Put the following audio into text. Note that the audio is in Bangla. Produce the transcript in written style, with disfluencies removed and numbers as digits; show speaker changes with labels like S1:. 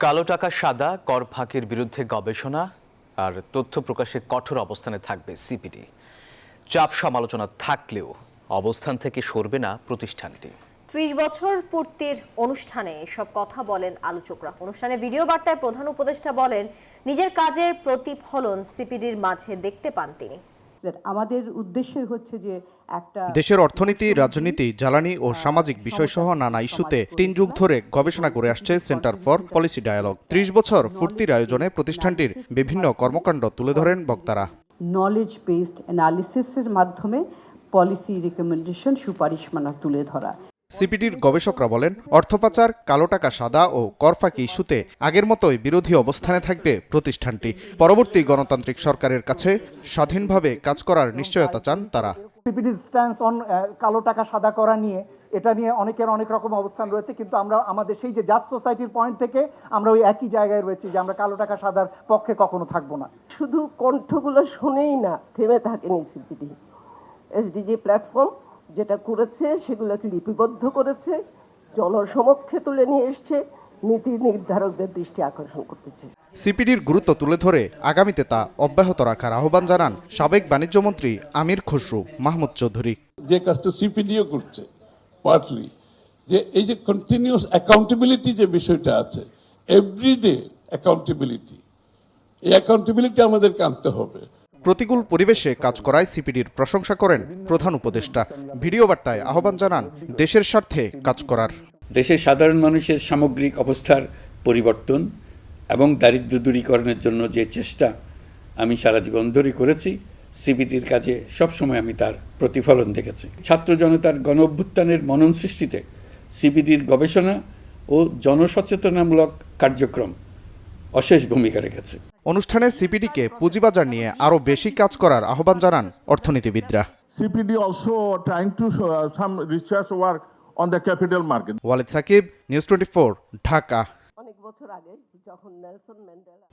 S1: কালো টাকা সাদা, কর ফাঁকির বিরুদ্ধে গবেষণা আর তথ্য প্রকাশে কঠোর অবস্থানে থাকবে সিপিডি। চাপ সমালোচনা থাকলেও অবস্থান থেকে সরবে না প্রতিষ্ঠানটি।
S2: ৩০ বছর পূর্তির অনুষ্ঠানে এসব কথা বলেন আলোচকরা। অনুষ্ঠানে ভিডিও বার্তায় প্রধান উপদেষ্টা বলেন, নিজের কাজের প্রতিফলন সিপিডির মাঝে দেখতে পান তিনি।
S3: আমাদের উদ্দেশ্য হচ্ছে যে
S4: দেশের অর্থনীতি, রাজনীতি, জ্বালানি ও সামাজিক বিষয়সহ নানা ইস্যুতে ৩ যুগ ধরে গবেষণা করে আসছে সেন্টার ফর পলিসি ডায়ালগ। ৩০ বছর পূর্তির আয়োজনে প্রতিষ্ঠানটির বিভিন্ন কর্মকাণ্ড তুলে ধরেন বক্তারা।
S3: নলেজ বেসড অ্যানালিসিসের মাধ্যমে পলিসি রিকমেন্ডেশন সুপারিশমালা তুলে ধরা।
S4: সিপিডির গবেষকরা বলেন, অর্থপাচার, কালো টাকা সাদা ও করফাকি ইস্যুতে আগের মতোই বিরোধী অবস্থানে থাকবে প্রতিষ্ঠানটি। পরবর্তী গণতান্ত্রিক সরকারের কাছে স্বাধীনভাবে কাজ করার নিশ্চয়তা চান তারা।
S5: সিপিডির স্ট্যান্স অন কালো টাকা সাদা করা নিয়ে, এটা নিয়ে অনেকের অনেক রকম অবস্থান রয়েছে, কিন্তু আমরা আমাদের সেই যে জাস্ট সোসাইটির পয়েন্ট থেকে আমরা ওই একই জায়গায় রয়েছি যে আমরা কালো টাকা সাদার পক্ষে কখনো থাকবো না।
S6: শুধু কণ্ঠগুলো শুনেই না থেমে থাকেনি সিপিডি। এসডিজি প্ল্যাটফর্ম যেটা করেছে সেগুলোকে লিপিবদ্ধ করেছে, জনসমক্ষে তুলে নিয়ে এসছে, নীতি নির্ধারকদের দৃষ্টি আকর্ষণ করতেছে।
S4: সিপিডির গুরুত্ব তুলে ধরে আগামীতে তা অব্যাহত রাখার আহ্বান জানান সাবেক বাণিজ্যমন্ত্রী আমির খসরু মাহমুদ চৌধুরী।
S7: যে কাজটা সিপিডিও করছে পার্টলি, যে এই যে কন্টিনিউয়াস অ্যাকাউন্টেবিলিটি যে বিষয়টা আছে, এভরিডে অ্যাকাউন্টেবিলিটি, এই অ্যাকাউন্টেবিলিটি আমাদেরকে আনতে হবে।
S4: প্রতিকূল পরিবেশে কাজ করায় সিপিডির প্রশংসা করেন প্রধান উপদেষ্টা। ভিডিও বার্তায় আহ্বান জানান দেশের স্বার্থে কাজ করার।
S8: দেশের সাধারণ মানুষের সামগ্রিক অবস্থার পরিবর্তন এবং দারিদ্র্য দূরীকরণের জন্য যে চেষ্টা আমি সারা জীবন ধরে করেছি, সিপিডির কাজে সবসময় আমি তার প্রতিফলন দেখেছি। ছাত্র জনতার গণ অভ্যুত্থানের মনন সৃষ্টিতে সিপিডির গবেষণা ও জনসচেতনামূলক কার্যক্রম অশেষ ভূমিকা রেখেছে।
S4: অনুষ্ঠানে সিপিডিকে পুঁজিবাজার নিয়ে আরও বেশি কাজ করার আহ্বান জানান অর্থনীতিবিদরা।
S9: CPD also trying to some research work on the capital market.
S4: Walid Sakib, news 24, Dhaka.
S6: অনেক বছর আগে যখন নেলসন ম্যান্ডেলা